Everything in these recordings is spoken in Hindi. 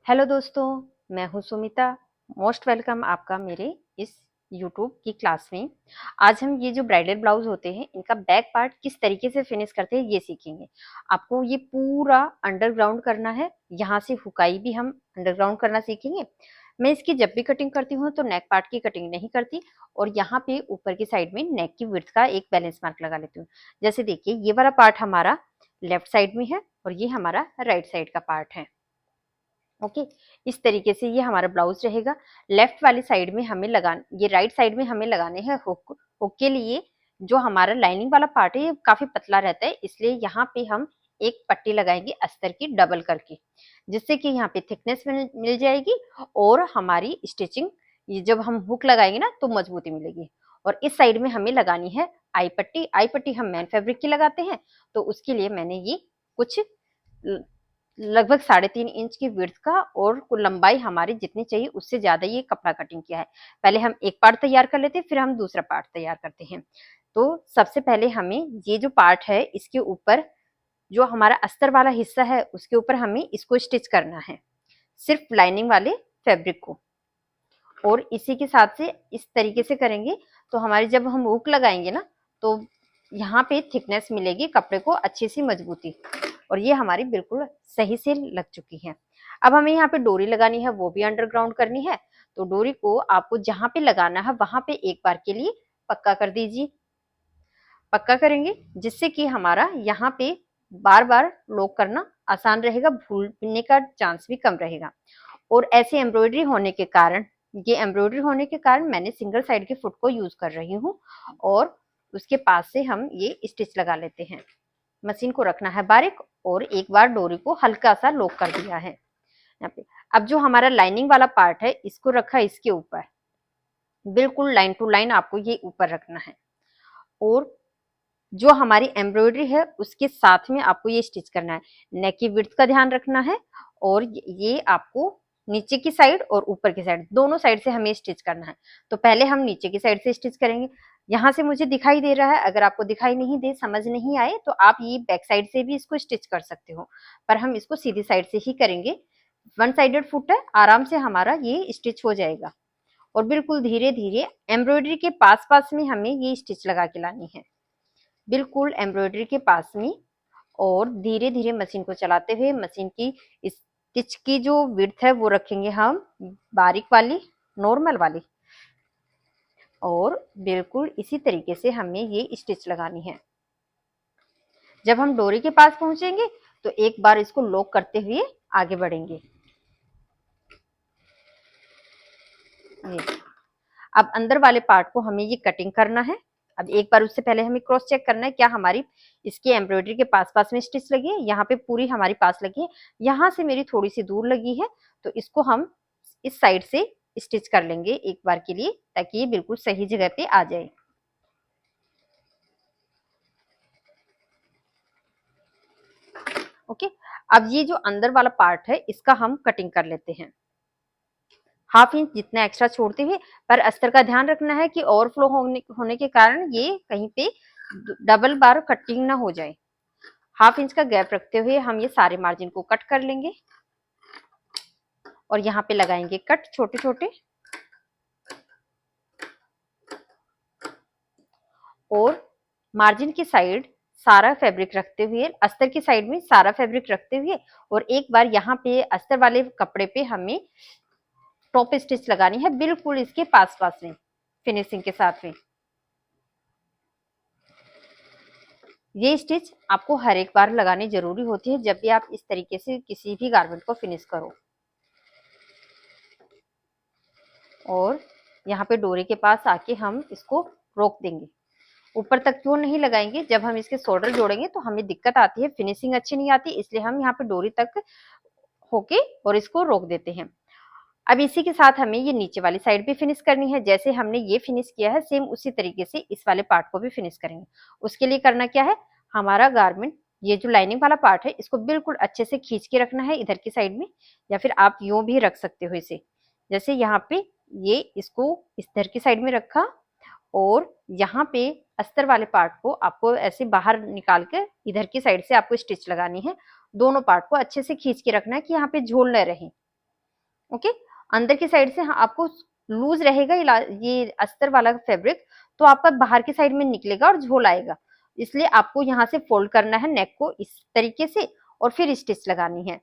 हेलो दोस्तों, मैं हूं सुमिता। मोस्ट वेलकम आपका मेरे इस यूट्यूब की क्लास में। आज हम ये जो ब्राइडल ब्लाउज होते हैं इनका बैक पार्ट किस तरीके से फिनिश करते हैं ये सीखेंगे। आपको ये पूरा अंडरग्राउंड करना है, यहाँ से हुकाई भी हम अंडरग्राउंड करना सीखेंगे। मैं इसकी जब भी कटिंग करती हूँ तो नेक पार्ट की कटिंग नहीं करती और यहाँ पे ऊपर की साइड में नेक की विड्थ का एक बैलेंस मार्क लगा लेती हूँ। जैसे देखिए, ये वाला पार्ट हमारा लेफ्ट साइड में है और ये हमारा राइट साइड का पार्ट है। ओके, इस तरीके से ये हमारा ब्लाउज रहेगा। लेफ्ट वाली साइड में हमें लगाने, ये राइट साइड में हमें लगाने हैं हुक। हुक के लिए जो हमारा लाइनिंग वाला पार्ट है ये काफी पतला रहता है, इसलिए यहाँ पे हम एक पट्टी लगाएंगे अस्तर की डबल करके, जिससे कि यहाँ पे थिकनेस मिल जाएगी और हमारी स्टिचिंग, ये जब हम हुक लगाएंगे ना तो मजबूती मिलेगी। और इस साइड में हमें लगानी है आई पट्टी। आई पट्टी हम मैन फैब्रिक की लगाते हैं, तो उसके लिए मैंने ये कुछ लगभग 3.5 इंच की विड्थ का और लंबाई हमारी जितनी चाहिए उससे ज्यादा ये कपड़ा कटिंग किया है। पहले हम एक पार्ट तैयार कर लेते हैं, फिर हम दूसरा पार्ट तैयार करते हैं। तो सबसे पहले हमें ये जो पार्ट है इसके ऊपर जो हमारा अस्तर वाला हिस्सा है उसके ऊपर हमें इसको स्टिच करना है, सिर्फ लाइनिंग वाले फैब्रिक को। और इसी के साथ से इस तरीके से करेंगे तो हमारी जब हम हुक लगाएंगे ना तो यहाँ पे थिकनेस मिलेगी कपड़े को, अच्छी सी मजबूती। और ये हमारी बिल्कुल सही से लग चुकी है। अब हमें यहाँ पे डोरी लगानी है, वो भी अंडरग्राउंड करनी है। तो डोरी को आपको जहां पे लगाना है वहां पे एक बार के लिए पक्का कर दीजिए। पक्का करेंगे जिससे कि हमारा यहाँ पे बार बार लॉक करना आसान रहेगा, भूलने का चांस भी कम रहेगा। और ऐसी एम्ब्रॉयडरी होने के कारण, ये एम्ब्रॉयडरी होने के कारण मैंने सिंगल साइड के फुट को यूज कर रही हूँ और उसके पास से हम ये स्टिच लगा लेते हैं। मशीन को रखना है बारीक और एक बार डोरी को हल्का सा लॉक कर दिया है यहाँ पे। अब जो हमारा लाइनिंग वाला पार्ट है इसको रखा इसके ऊपर, बिल्कुल लाइन टू लाइन आपको ये ऊपर रखना है। और जो हमारी एम्ब्रॉयडरी है उसके साथ में आपको ये स्टिच करना है। नेक की विड्थ का ध्यान रखना है और ये आपको नीचे की साइड और ऊपर की साइड दोनों साइड से हमें स्टिच करना है। तो पहले हम नीचे की साइड से स्टिच करेंगे। यहाँ से मुझे दिखाई दे रहा है, अगर आपको दिखाई नहीं दे, समझ नहीं आए तो आप ये बैक साइड से भी इसको स्टिच कर सकते हो, पर हम इसको सीधी साइड से ही करेंगे। वन साइडेड फुट है, आराम से हमारा ये स्टिच हो जाएगा। और बिल्कुल धीरे धीरे एम्ब्रॉयडरी के पास पास में हमें ये स्टिच लगा के लानी है, बिल्कुल एम्ब्रॉयडरी के पास में। और धीरे धीरे मशीन को चलाते हुए मशीन की स्टिच की जो विड्थ है वो रखेंगे हम बारीक वाली, नॉर्मल वाली। और बिल्कुल इसी तरीके से हमें ये स्टिच लगानी है। जब हम डोरी के पास पहुंचेंगे तो एक बार इसको लॉक करते हुए आगे बढ़ेंगे। ये अब अंदर वाले पार्ट को हमें ये कटिंग करना है। अब एक बार उससे पहले हमें क्रॉस चेक करना है क्या हमारी इसकी एम्ब्रॉयडरी के पास पास में स्टिच लगी है। यहाँ पे पूरी हमारी पास लगी है, यहाँ से मेरी थोड़ी सी दूर लगी है, तो इसको हम इस साइड से स्टिच कर लेंगे एक बार के लिए, ताकि ये बिल्कुल सही जगह पे आ जाए। ओके, अब ये जो अंदर वाला पार्ट है इसका हम कटिंग कर लेते हैं, 1/2 इंच जितना एक्स्ट्रा छोड़ते हुए। पर अस्तर का ध्यान रखना है कि ओवरफ्लो होने के कारण ये कहीं पे डबल बार कटिंग ना हो जाए। 1/2 इंच का गैप रखते हुए हम ये सारे मार्जिन को कट कर लेंगे और यहाँ पे लगाएंगे कट छोटे छोटे। और मार्जिन की साइड सारा फैब्रिक रखते हुए, अस्तर की साइड में सारा फैब्रिक रखते हुए, और एक बार यहाँ पे अस्तर वाले कपड़े पे हमें टॉप स्टिच लगानी है, बिल्कुल इसके पास पास में फिनिशिंग के साथ में। ये स्टिच आपको हर एक बार लगानी जरूरी होती है जब भी आप इस तरीके से किसी भी गारमेंट को फिनिश करो। और यहाँ पे डोरी के पास आके हम इसको रोक देंगे। ऊपर तक क्यों नहीं लगाएंगे, जब हम इसके शोल्डर जोड़ेंगे तो हमें दिक्कत आती है, फिनिशिंग अच्छी नहीं आती, इसलिए हम यहाँ पे डोरी तक होके और इसको रोक देते हैं। अब इसी के साथ हमें ये नीचे वाली साइड भी फिनिश करनी है। जैसे हमने ये फिनिश किया है सेम उसी तरीके से इस वाले पार्ट को भी फिनिश करेंगे। उसके लिए करना क्या है, हमारा गारमेंट ये जो लाइनिंग वाला पार्ट है इसको बिल्कुल अच्छे से खींच के रखना है इधर की साइड में, या फिर आप यूं भी रख सकते हो इसे। जैसे यहाँ पे ये इसको इधर की साइड में रखा और यहाँ पे अस्तर वाले पार्ट को आपको ऐसे बाहर निकाल के इधर की साइड से आपको स्टिच लगानी है। दोनों पार्ट को अच्छे से खींच के रखना है कि यहाँ पे झोल न रहे। ओके, अंदर की साइड से आपको लूज रहेगा ये अस्तर वाला फैब्रिक, तो आपका बाहर की साइड में निकलेगा और झोल आएगा। इसलिए आपको यहाँ से फोल्ड करना है नेक को इस तरीके से और फिर स्टिच लगानी है।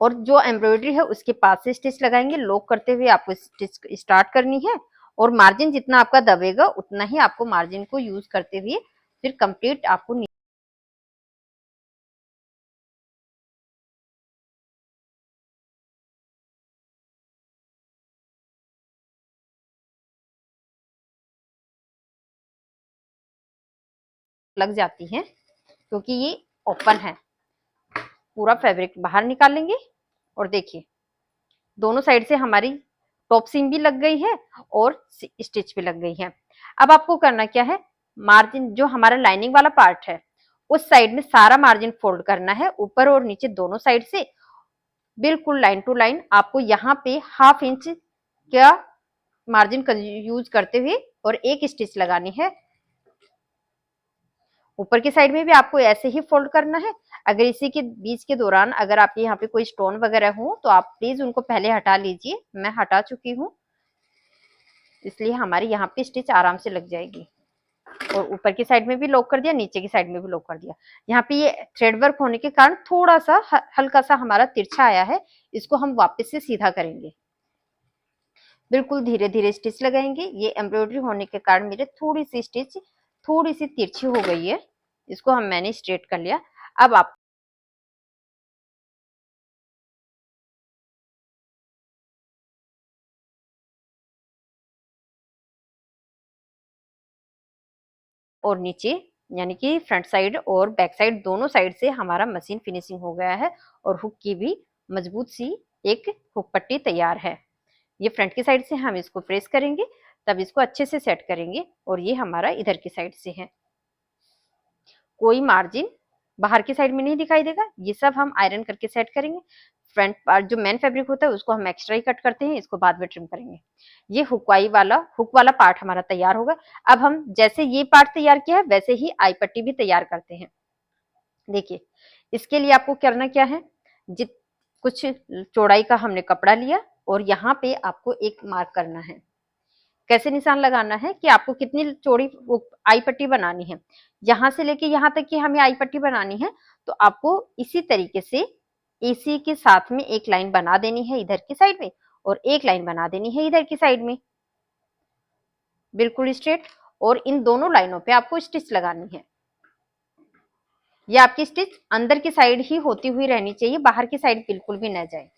और जो एम्ब्रॉयडरी है उसके पास से स्टिच लगाएंगे, लॉक करते हुए आपको स्टिच स्टार्ट करनी है। और मार्जिन जितना आपका दबेगा उतना ही आपको मार्जिन को यूज करते हुए फिर कंप्लीट आपको लग जाती है, क्योंकि ये ओपन है। पूरा फैब्रिक बाहर निकाल लेंगे और देखिए दोनों साइड से हमारी टॉप सीम भी लग गई है और स्टिच भी लग गई है। अब आपको करना क्या है, मार्जिन जो हमारा लाइनिंग वाला पार्ट है उस साइड में सारा मार्जिन फोल्ड करना है, ऊपर और नीचे दोनों साइड से बिल्कुल लाइन टू लाइन। आपको यहाँ पे ½ इंच का मार्जिन यूज करते हुए और एक स्टिच लगानी है। ऊपर की साइड में भी आपको ऐसे ही फोल्ड करना है। अगर इसी के बीच के दौरान अगर आपके यहाँ पे कोई स्टोन वगैरह हो तो आप प्लीज उनको पहले हटा लीजिए, मैं हटा चुकी हूँ, इसलिए हमारी यहाँ पे स्टिच आराम से लग जाएगी। और ऊपर की साइड में भी लॉक कर दिया, नीचे की साइड में भी लॉक कर दिया। यहाँ पे ये थ्रेड वर्क होने के कारण थोड़ा सा हल्का सा हमारा तिरछा आया है, इसको हम वापस से सीधा करेंगे। बिल्कुल धीरे धीरे स्टिच लगाएंगे। ये एम्ब्रॉयडरी होने के कारण मेरे थोड़ी सी स्टिच थोड़ी सी तिरछी हो गई है, इसको मैंने स्ट्रेट कर लिया। अब आप और नीचे यानी कि फ्रंट साइड और बैक साइड दोनों साइड से हमारा मशीन फिनिशिंग हो गया है और हुक की भी मजबूत सी एक हुक पट्टी तैयार है। ये फ्रंट की साइड से हम इसको प्रेस करेंगे, तब इसको अच्छे से सेट करेंगे। और ये हमारा इधर की साइड से है, कोई मार्जिन बाहर की साइड में नहीं दिखाई देगा। ये सब हम आयरन करके सेट करेंगे। फ्रंट पार्ट जो मेन फैब्रिक होता है उसको हम एक्स्ट्रा ही कट करते हैं, इसको बाद में ट्रिम करेंगे। ये हुक वाला पार्ट हमारा तैयार होगा। अब हम जैसे ये पार्ट तैयार किया है वैसे ही आई पट्टी भी तैयार करते हैं। देखिए इसके लिए आपको करना क्या है, जित कुछ चौड़ाई का हमने कपड़ा लिया और यहाँ पे आपको एक मार्क करना है। कैसे निशान लगाना है कि आपको कितनी चौड़ी आई पट्टी बनानी है, यहां से लेके यहां तक की हमें आई पट्टी बनानी है। तो आपको इसी तरीके से इसी के साथ में एक लाइन बना देनी है इधर की साइड में और एक लाइन बना देनी है इधर की साइड में, बिल्कुल स्ट्रेट। और इन दोनों लाइनों पे आपको स्टिच लगानी है। ये आपकी स्टिच अंदर की साइड ही होती हुई रहनी चाहिए, बाहर की साइड बिल्कुल भी न जाए।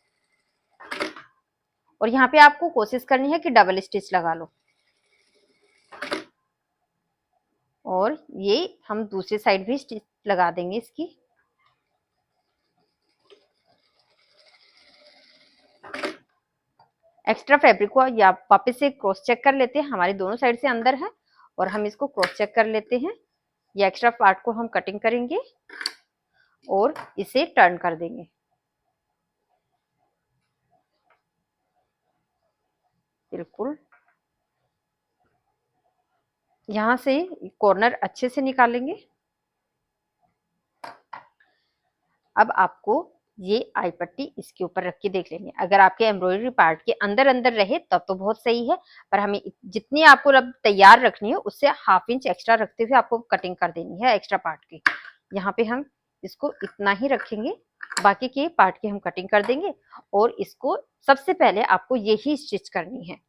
और यहाँ पे आपको कोशिश करनी है कि डबल स्टिच लगा लो। और ये हम दूसरी साइड भी स्टिच लगा देंगे इसकी। एक्स्ट्रा फैब्रिक को या वापस से क्रॉस चेक कर लेते हैं, हमारी दोनों साइड से अंदर है और हम इसको क्रॉस चेक कर लेते हैं। ये एक्स्ट्रा पार्ट को हम कटिंग करेंगे और इसे टर्न कर देंगे। बिल्कुल यहां से कॉर्नर अच्छे से निकालेंगे। अब आपको ये आई पट्टी इसके ऊपर रख के देख लेंगे। अगर आपके एम्ब्रॉयडरी पार्ट के अंदर अंदर रहे तब तो बहुत सही है, पर हमें जितनी आपको अब तैयार रखनी है उससे ½ इंच एक्स्ट्रा रखते हुए आपको कटिंग कर देनी है एक्स्ट्रा पार्ट की। यहाँ पे हम इसको इतना ही रखेंगे, बाकी के पार्ट की हम कटिंग कर देंगे। और इसको सबसे पहले आपको यही स्टिच करनी है,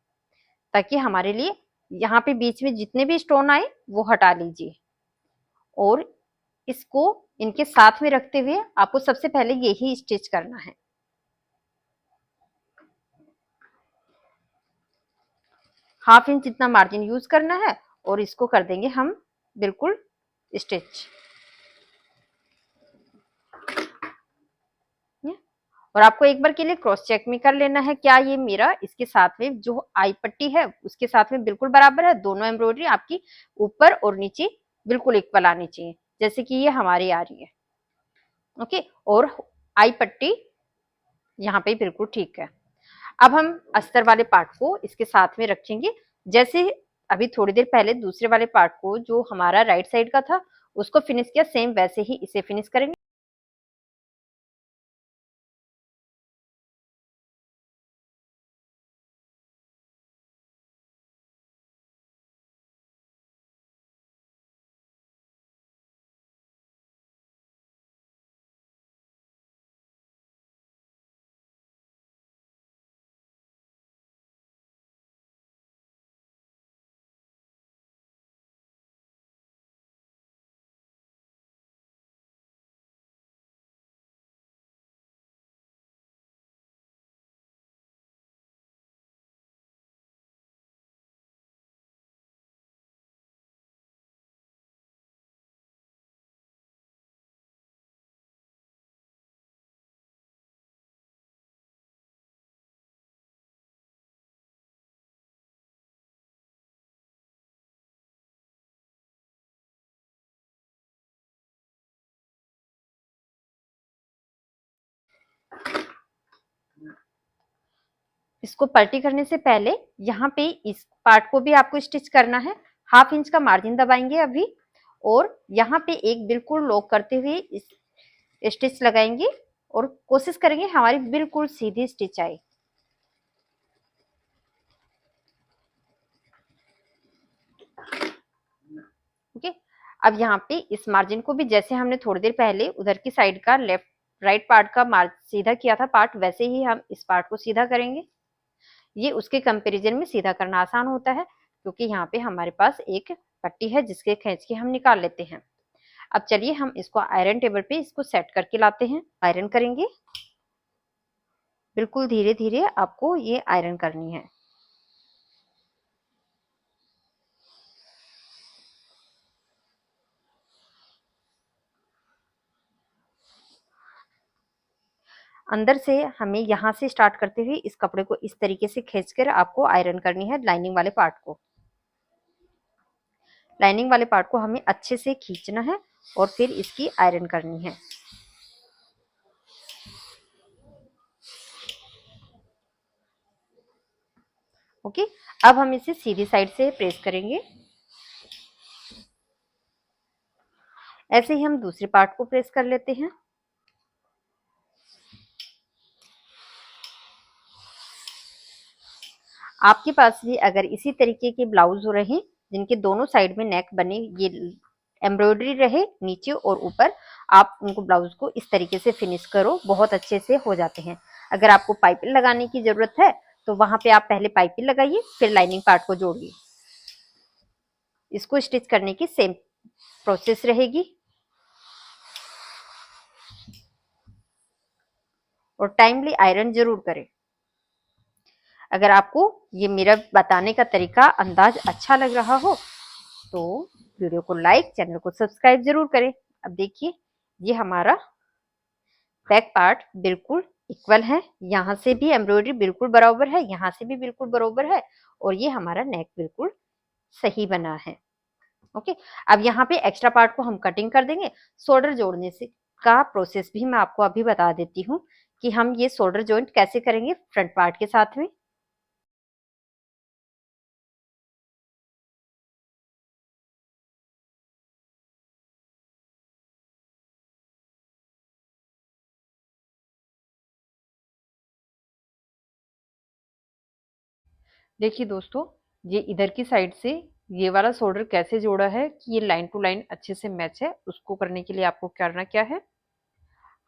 ताकि हमारे लिए यहाँ पे बीच में जितने भी स्टोन आए वो हटा लीजिए। और इसको इनके साथ में रखते हुए आपको सबसे पहले यही स्टिच करना है। ½ इंच जितना मार्जिन यूज करना है और इसको कर देंगे हम बिल्कुल स्टिच। और आपको एक बार के लिए क्रॉस चेक में कर लेना है क्या ये मेरा इसके साथ में जो आई पट्टी है उसके साथ में बिल्कुल बराबर है। दोनों एम्ब्रॉयडरी आपकी ऊपर और नीचे बिल्कुल इक्वल आनी चाहिए, जैसे कि ये हमारी आ रही है। ओके, और आई पट्टी यहाँ पे बिल्कुल ठीक है। अब हम अस्तर वाले पार्ट को इसके साथ में रखेंगे। जैसे अभी थोड़ी देर पहले दूसरे वाले पार्ट को जो हमारा राइट साइड का था उसको फिनिश किया, सेम वैसे ही इसे फिनिश करेंगे। इसको पलटी करने से पहले यहाँ पे इस पार्ट को भी आपको स्टिच करना है। 1/2 इंच का मार्जिन दबाएंगे अभी, और यहाँ पे एक बिल्कुल लॉक करते हुए इस स्टिच लगाएंगे और कोशिश करेंगे हमारी बिल्कुल सीधी स्टिच आए। ओके, अब यहाँ पे इस मार्जिन को भी जैसे हमने थोड़ी देर पहले उधर की साइड का लेफ्ट राइट पार्ट का मार्ज सीधा किया था पार्ट, वैसे ही हम इस पार्ट को सीधा करेंगे। ये उसके कंपैरिजन में सीधा करना आसान होता है, क्योंकि यहाँ पे हमारे पास एक पट्टी है जिसके खींच के हम निकाल लेते हैं। अब चलिए हम इसको आयरन टेबल पे इसको सेट करके लाते हैं, आयरन करेंगे। बिल्कुल धीरे धीरे आपको ये आयरन करनी है। अंदर से हमें यहाँ से स्टार्ट करते हुए इस कपड़े को इस तरीके से खींचकर आपको आयरन करनी है लाइनिंग वाले पार्ट को। लाइनिंग वाले पार्ट को हमें अच्छे से खींचना है और फिर इसकी आयरन करनी है। ओके, अब हम इसे सीधी साइड से प्रेस करेंगे। ऐसे ही हम दूसरे पार्ट को प्रेस कर लेते हैं। आपके पास भी अगर इसी तरीके के ब्लाउज हो रहे जिनके दोनों साइड में नेक बने, ये एम्ब्रॉयडरी रहे नीचे और ऊपर, आप उनको ब्लाउज को इस तरीके से फिनिश करो, बहुत अच्छे से हो जाते हैं। अगर आपको पाइपिंग लगाने की जरूरत है तो वहां पे आप पहले पाइपिंग लगाइए, फिर लाइनिंग पार्ट को जोड़िए। इसको स्टिच करने की सेम प्रोसेस रहेगी और टाइमली आयरन जरूर करें। अगर आपको ये मेरा बताने का तरीका अंदाज अच्छा लग रहा हो तो वीडियो को लाइक, चैनल को सब्सक्राइब जरूर करें। अब देखिए ये हमारा बैक पार्ट बिल्कुल इक्वल है, यहाँ से भी एम्ब्रॉयडरी बिल्कुल बराबर है, यहाँ से भी बिल्कुल बराबर है, और ये हमारा नेक बिल्कुल सही बना है। ओके, अब यहाँ पे एक्स्ट्रा पार्ट को हम कटिंग कर देंगे। शोल्डर जोड़ने से का प्रोसेस भी मैं आपको अभी बता देती हूँ कि हम ये शोल्डर जॉइंट कैसे करेंगे फ्रंट पार्ट के साथ में। देखिए दोस्तों, ये इधर की साइड से ये वाला शोल्डर कैसे जोड़ा है कि ये लाइन टू लाइन अच्छे से मैच है, उसको करने के लिए आपको करना क्या है,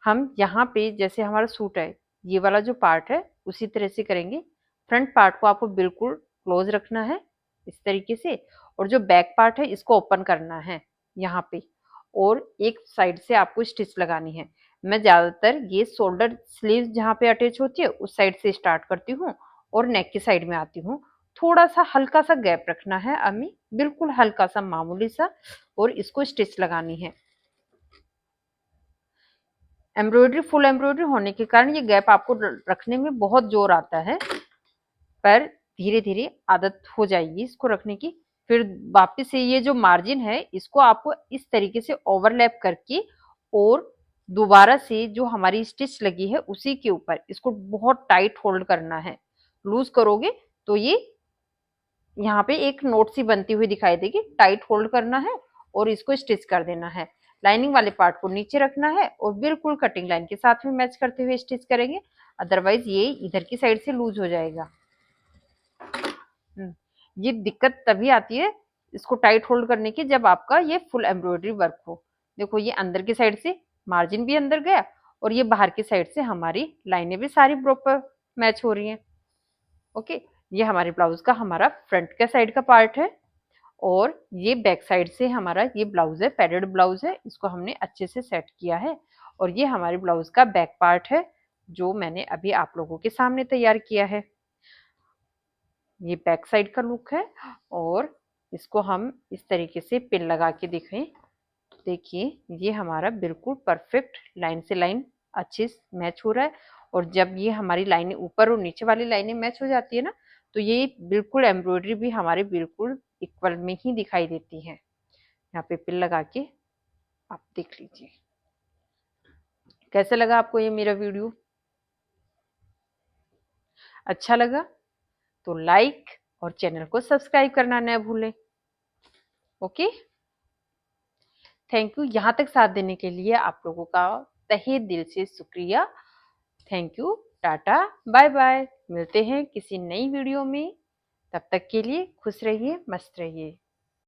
हम यहाँ पे जैसे हमारा सूट है ये वाला जो पार्ट है उसी तरह से करेंगे। फ्रंट पार्ट को आपको बिल्कुल क्लोज रखना है इस तरीके से, और जो बैक पार्ट है इसको ओपन करना है यहाँ पे, और एक साइड से आपको स्टिच लगानी है। मैं ज्यादातर ये शोल्डर स्लीव जहाँ पे अटैच होती है उस साइड से स्टार्ट करती हूँ और नेक की साइड में आती हूँ। थोड़ा सा हल्का सा गैप रखना है अम्मी, बिल्कुल हल्का सा मामूली सा, और इसको स्टिच लगानी है। एम्ब्रॉयडरी फुल एम्ब्रॉयडरी होने के कारण ये गैप आपको रखने में बहुत जोर आता है, पर धीरे धीरे आदत हो जाएगी इसको रखने की। फिर वापस से ये जो मार्जिन है इसको आपको इस तरीके से ओवरलैप करके और दोबारा से जो हमारी स्टिच लगी है उसी के ऊपर इसको बहुत टाइट होल्ड करना है। लूज करोगे तो ये यहाँ पे एक नोट सी बनती हुई दिखाई देगी, टाइट होल्ड करना है और इसको स्टिच कर देना है। लाइनिंग वाले पार्ट को नीचे रखना है और बिल्कुल कटिंग लाइन के साथ में मैच करते हुए स्टिच करेंगे, अदरवाइज ये इधर की साइड से लूज हो जाएगा। ये दिक्कत तभी आती है इसको टाइट होल्ड करने की जब आपका ये फुल एम्ब्रॉयडरी वर्क हो। देखो ये अंदर की साइड से मार्जिन भी अंदर गया और ये बाहर की साइड से हमारी लाइनें भी सारी प्रॉपर मैच हो रही हैं। ओके, ये हमारे ब्लाउज का हमारा फ्रंट का साइड का पार्ट है, और ये बैक साइड से हमारा ये ब्लाउज है, पैडेड ब्लाउज है, इसको हमने अच्छे से सेट किया है। और ये हमारे ब्लाउज का बैक पार्ट है जो मैंने अभी आप लोगों के सामने तैयार किया है। ये बैक साइड का लुक है, और इसको हम इस तरीके से पिन लगा के दिखें। देखिए ये हमारा बिल्कुल परफेक्ट लाइन से लाइन अच्छे से मैच हो रहा है, और जब ये हमारी लाइनें ऊपर और नीचे वाली लाइनें मैच हो जाती है ना, तो ये बिल्कुल एम्ब्रॉयडरी भी हमारे बिल्कुल इक्वल में ही दिखाई देती है। यहाँ पे पिन लगा के आप देख लीजिए। कैसा लगा आपको ये मेरा वीडियो? अच्छा लगा तो लाइक और चैनल को सब्सक्राइब करना न भूलें। Okay, thank you. यहाँ तक साथ देने के लिए आप लोगों का तहे दिल से शुक्रिया। Thank you, tata, bye bye. मिलते हैं किसी नई वीडियो में। तब तक के लिए खुश रहिए, मस्त रहिए।